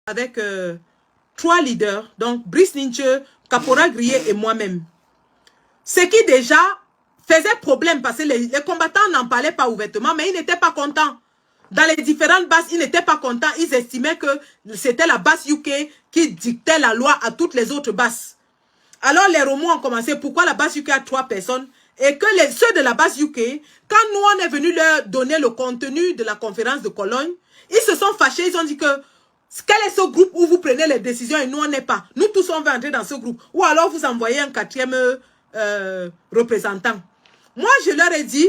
avec 3 leaders, donc Brice Ninche, Caporal Grillé et moi-même. Ce qui déjà faisait problème parce que les combattants n'en parlaient pas ouvertement, mais ils n'étaient pas contents. Dans les différentes bases, ils n'étaient pas contents. Ils estimaient que c'était la base UK qui dictait la loi à toutes les autres bases. Alors les remous ont commencé. Pourquoi la base UK a 3 personnes? Et que ceux de la base UK, quand nous on est venu leur donner le contenu de la conférence de Cologne, ils se sont fâchés. Ils ont dit que quel est ce groupe où vous prenez les décisions et nous on n'est pas. Nous tous on veut entrer dans ce groupe. Ou alors vous envoyez un 4e représentant. Moi je leur ai dit,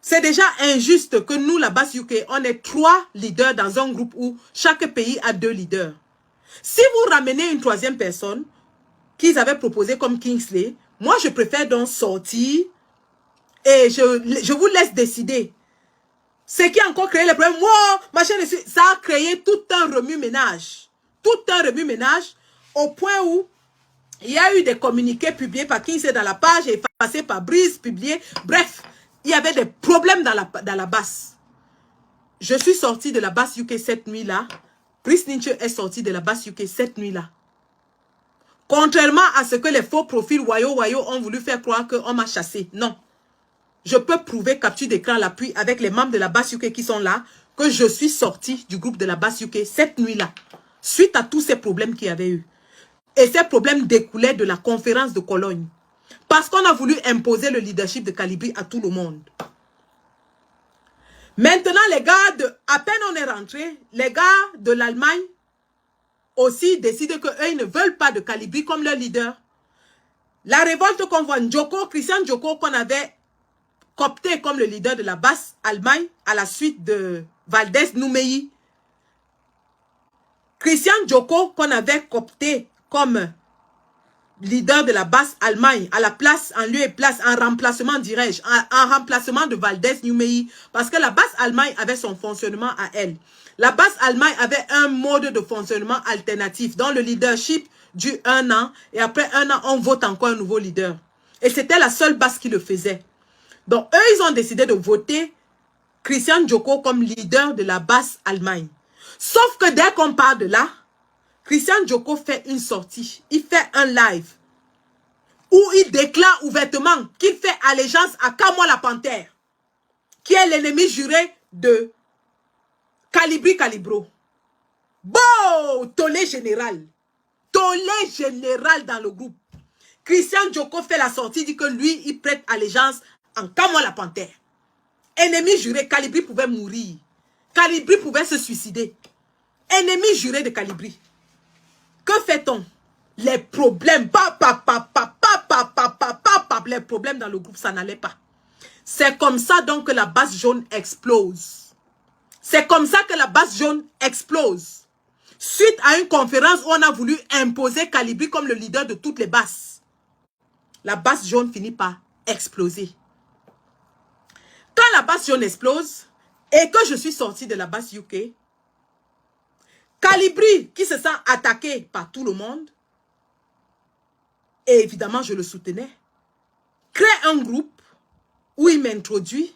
c'est déjà injuste que nous, la base UK, on ait 3 leaders dans un groupe où chaque pays a 2 leaders. Si vous ramenez une 3e personne qu'ils avaient proposé comme Kingsley, moi je préfère donc sortir et je vous laisse décider. Ce qui a encore créé les problèmes, ça a créé tout un remue-ménage. Tout un remue-ménage au point où il y a eu des communiqués publiés par Kingsley dans la page et effacés par Brice, publiés. Bref. Il y avait des problèmes dans la base. Je suis sorti de la base UK cette nuit-là. Brice Ninche est sorti de la base UK cette nuit-là. Contrairement à ce que les faux profils Wayo ont voulu faire croire qu'on m'a chassé. Non. Je peux prouver capture d'écran à l'appui avec les membres de la base UK qui sont là que je suis sorti du groupe de la base UK cette nuit-là. Suite à tous ces problèmes qu'il y avait eu. Et ces problèmes découlaient de la conférence de Cologne. Parce qu'on a voulu imposer le leadership de Calibri à tout le monde. Maintenant, les gars, à peine on est rentré, les gars de l'Allemagne aussi décident qu'eux, ils ne veulent pas de Calibri comme leur leader. La révolte qu'on voit, Christian Djoko, qu'on avait coopté comme le leader de la basse Allemagne à la suite de Valdez Noumeyi. Christian Djoko, qu'on avait coopté comme leader de la basse Allemagne, à la place, en lieu et place, en remplacement, dirais-je, en remplacement de Valdez Noumeyi, parce que la basse Allemagne avait son fonctionnement à elle. La basse Allemagne avait un mode de fonctionnement alternatif, dont le leadership dure 1 an, et après 1 an, on vote encore un nouveau leader. Et c'était la seule basse qui le faisait. Donc, eux, ils ont décidé de voter Christian Djoko comme leader de la basse Allemagne. Sauf que dès qu'on parle de là, Christian Djoko fait une sortie, il fait un live où il déclare ouvertement qu'il fait allégeance à Kamwa la Panthère, qui est l'ennemi juré de Calibri Calibro. Bon, tollé général dans le groupe. Christian Djoko fait la sortie, dit que lui, il prête allégeance à Kamwa la Panthère. Ennemi juré, Calibri pouvait mourir. Calibri pouvait se suicider. Ennemi juré de Calibri. Que fait-on? Les problèmes, les problèmes dans le groupe, ça n'allait pas. C'est comme ça donc que la base jaune explose. C'est comme ça que la base jaune explose. Suite à une conférence où on a voulu imposer Calibri comme le leader de toutes les bases. La base jaune finit par exploser. Quand la base jaune explose et que je suis sorti de la base UK, Calibri, qui se sent attaqué par tout le monde, et évidemment je le soutenais, crée un groupe où il m'introduit,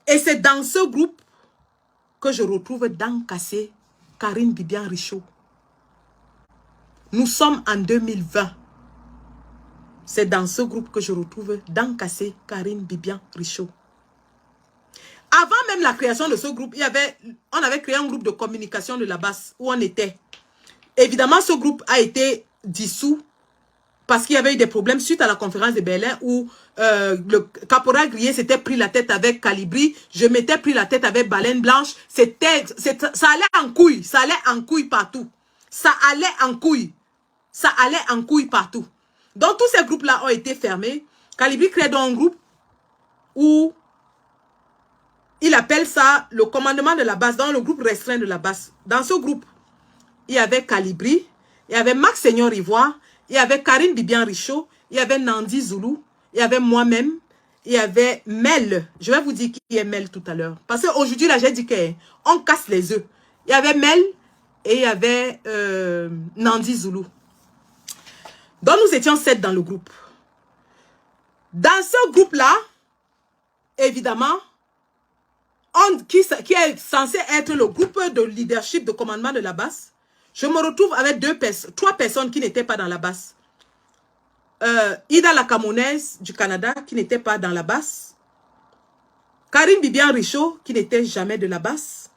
et c'est dans ce groupe que je retrouve Dan Kassé, Karine Bibian Richaud. Nous sommes en 2020. C'est dans ce groupe que je retrouve Dan Kassé, Karine Bibian Richaud. Avant même la création de ce groupe, on avait créé un groupe de communication de la base où on était. Évidemment, ce groupe a été dissous parce qu'il y avait eu des problèmes suite à la conférence de Berlin où le caporal Grillé s'était pris la tête avec Calibri. Je m'étais pris la tête avec Baleine Blanche. Ça allait en couille. Ça allait en couille partout. Ça allait en couille. Ça allait en couille partout. Donc, tous ces groupes-là ont été fermés. Calibri crée donc un groupe où il appelle ça le commandement de la base, dans le groupe restreint de la base. Dans ce groupe, il y avait Calibri, il y avait Max Seigneur Ivoire, il y avait Karine Bibian Richaud, il y avait Nandi Zoulou, il y avait moi-même, il y avait Mel. Je vais vous dire qui est Mel tout à l'heure. Parce qu'aujourd'hui, là, j'ai dit qu'on casse les œufs. Il y avait Mel et il y avait Nandi Zoulou. Donc, nous étions 7 dans le groupe. Dans ce groupe-là, évidemment, qui est censé être le groupe de leadership de commandement de la base, je me retrouve avec 3 personnes qui n'étaient pas dans la base. Ida la Camerounaise du Canada qui n'était pas dans la base. Karine Bibian Richaud qui n'était jamais de la base.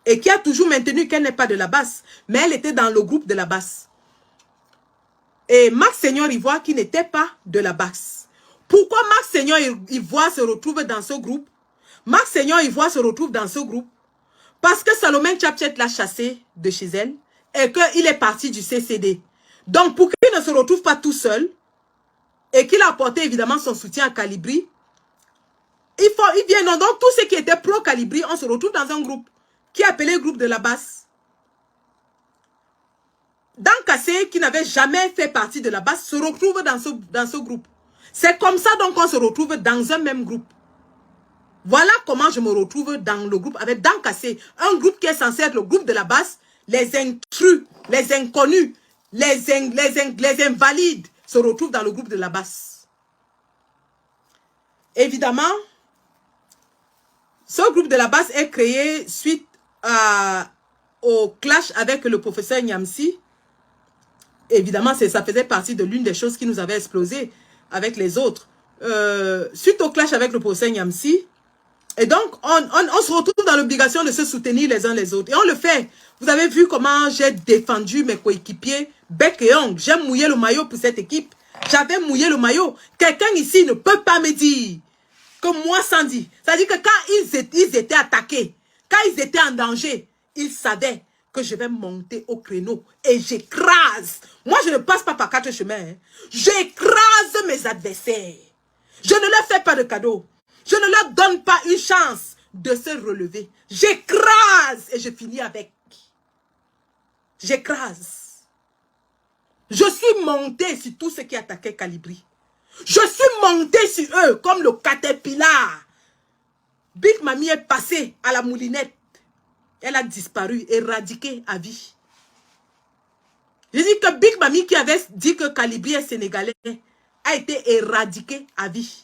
Et qui a toujours maintenu qu'elle n'est pas de la base. Mais elle était dans le groupe de la base. Et Max Seigneur Ivoire qui n'était pas de la base. Pourquoi Max Seigneur Ivoire se retrouve dans ce groupe? Max Seigneur Ivoire se retrouve dans ce groupe parce que Salomon Tchapchet l'a chassé de chez elle et qu'il est parti du CCD. Donc, pour qu'il ne se retrouve pas tout seul et qu'il a apporté évidemment son soutien à Calibri, il vient. Donc, tous ceux qui étaient pro-Calibri, on se retrouve dans un groupe qui est appelé groupe de la base. Dan Kassé, qui n'avait jamais fait partie de la base, se retrouve dans ce groupe. C'est comme ça donc qu'on se retrouve dans un même groupe. Voilà comment je me retrouve dans le groupe avec Dan Kassé. Un groupe qui est censé être le groupe de la base. Les intrus, les inconnus, les invalides se retrouvent dans le groupe de la base. Évidemment, ce groupe de la base est créé suite au clash avec le professeur Nyamsi. Évidemment, ça faisait partie de l'une des choses qui nous avait explosé avec les autres. Suite au clash avec le professeur Nyamsi, et donc, on se retrouve dans l'obligation de se soutenir les uns les autres. Et on le fait. Vous avez vu comment j'ai défendu mes coéquipiers, bec et ongle. J'ai mouillé le maillot pour cette équipe. J'avais mouillé le maillot. Quelqu'un ici ne peut pas me dire que moi, Sandy. C'est-à-dire que quand ils étaient attaqués, quand ils étaient en danger, ils savaient que je vais monter au créneau et j'écrase. Moi, je ne passe pas par 4 chemins. Hein. J'écrase mes adversaires. Je ne leur fais pas de cadeau. Je ne leur donne pas une chance de se relever. J'écrase et je finis avec. J'écrase. Je suis monté sur tous ceux qui attaquaient Calibri. Je suis monté sur eux comme le caterpillar. Big Mamie est passée à la moulinette. Elle a disparu, éradiquée à vie. Je dis que Big Mamie qui avait dit que Calibri est sénégalais a été éradiquée à vie.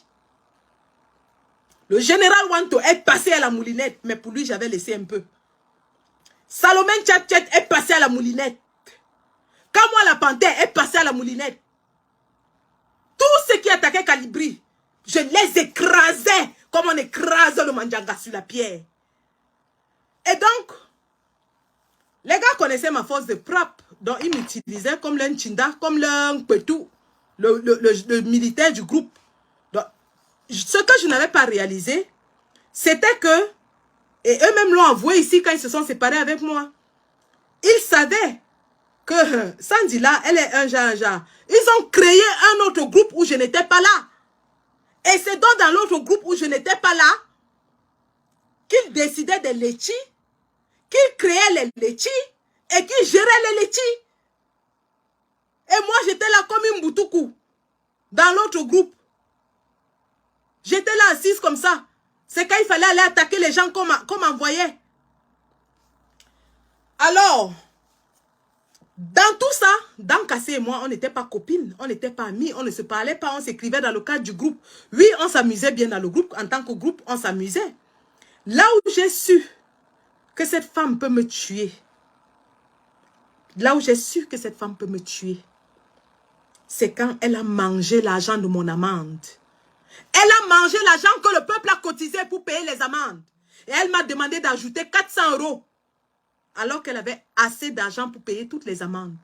Le général Wanto est passé à la moulinette, mais pour lui, j'avais laissé un peu. Salomon Tchatchet est passé à la moulinette. Kamwa la panthère est passé à la moulinette. Tous ceux qui attaquaient Calibri, je les écrasais comme on écrase le manjanga sur la pierre. Et donc, les gars connaissaient ma force de frappe. Donc, ils m'utilisaient comme l'un Chinda, comme l'un Petou, le militaire du groupe. Donc, ce que je n'avais pas réalisé, c'était que, et eux-mêmes l'ont avoué ici quand ils se sont séparés avec moi, ils savaient que Sandy là, elle est un genre. Ils ont créé un autre groupe où je n'étais pas là. Et c'est donc dans l'autre groupe où je n'étais pas là qu'ils décidaient des Letchis, qu'ils créaient les Letchis et qu'ils géraient les Letchis. Et moi, j'étais là comme une boutoukou dans l'autre groupe. J'étais là assise comme ça. C'est quand il fallait aller attaquer les gens qu'on m'envoyait. Alors, dans tout ça, Dan Kassé et moi, on n'était pas copines, on n'était pas amis, on ne se parlait pas, on s'écrivait dans le cadre du groupe. Oui, on s'amusait bien dans le groupe, en tant que groupe, on s'amusait. Là où j'ai su que cette femme peut me tuer, c'est quand elle a mangé l'argent de mon amende. Elle a mangé l'argent que le peuple a cotisé pour payer les amendes. Et elle m'a demandé d'ajouter 400 € alors qu'elle avait assez d'argent pour payer toutes les amendes.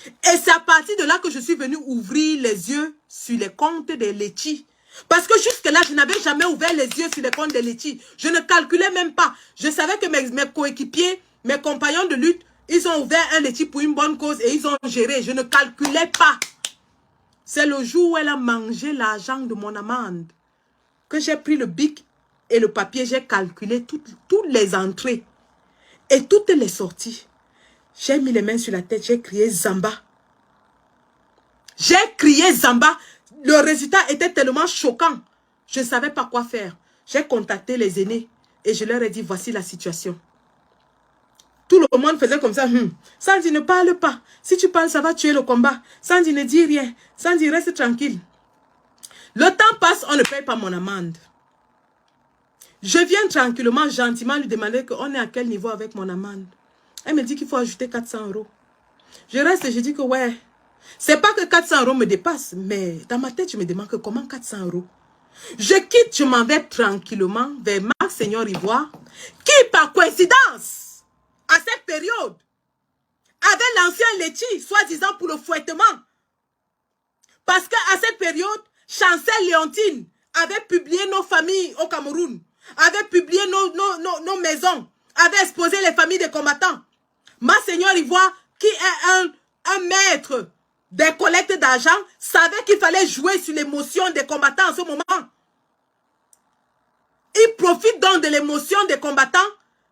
Et c'est à partir de là que je suis venue ouvrir les yeux sur les comptes des Letchis. Parce que jusque-là, je n'avais jamais ouvert les yeux sur les comptes des Letchis. Je ne calculais même pas. Je savais que mes coéquipiers, mes compagnons de lutte, ils ont ouvert un Letchi pour une bonne cause et ils ont géré. Je ne calculais pas. C'est le jour où elle a mangé l'argent de mon amende que j'ai pris le bic et le papier, j'ai calculé toutes les entrées et toutes les sorties. J'ai mis les mains sur la tête, j'ai crié Zamba. J'ai crié Zamba. Le résultat était tellement choquant. Je ne savais pas quoi faire. J'ai contacté les aînés et je leur ai dit, voici la situation. Tout le monde faisait comme ça. Sandy, ne parle pas. Si tu parles, ça va tuer le combat. Sandy, ne dis rien. Sandy, reste tranquille. Le temps passe, on ne paye pas mon amende. Je viens tranquillement, gentiment lui demander qu'on est à quel niveau avec mon amende. Elle me dit qu'il faut ajouter 400 €. Je reste et je dis que ouais, c'est pas que 400 € me dépasse, mais dans ma tête, je me demande que comment 400 €. Je quitte, je m'en vais tranquillement vers Marc Seigneur Ivoire, qui par coïncidence, à cette période, avait l'ancien Letchi, soi-disant pour le fouettement. Parce qu'à cette période, Chancel Léontine avait publié nos familles au Cameroun, avait publié nos maisons, avait exposé les familles des combattants. Marc Seigneur Ivoire, qui est un maître des collectes d'argent, savait qu'il fallait jouer sur l'émotion des combattants en ce moment. Il profite donc de l'émotion des combattants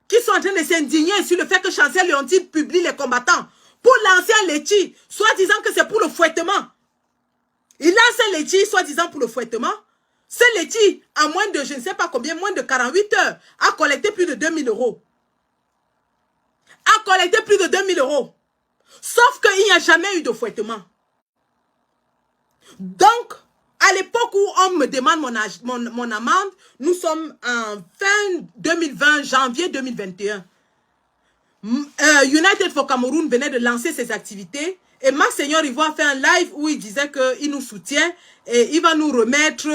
qui sont en train de s'indigner sur le fait que Chancel Léontine publie les combattants pour l'ancien Letchi, soi-disant que c'est pour le fouettement. Il lance un Letchi, soi-disant pour le fouettement. Ce Letchi, en moins de, je ne sais pas combien, moins de 48 heures, a collecté plus de 2000 €. A collecté plus de 2000 €. Sauf qu'il n'y a jamais eu de fouettement. Donc, à l'époque où on me demande mon amende, nous sommes en fin 2020, janvier 2021. United for Cameroun venait de lancer ses activités et Marc Seigneur Ivoire fait un live où il disait qu'il nous soutient et il va nous remettre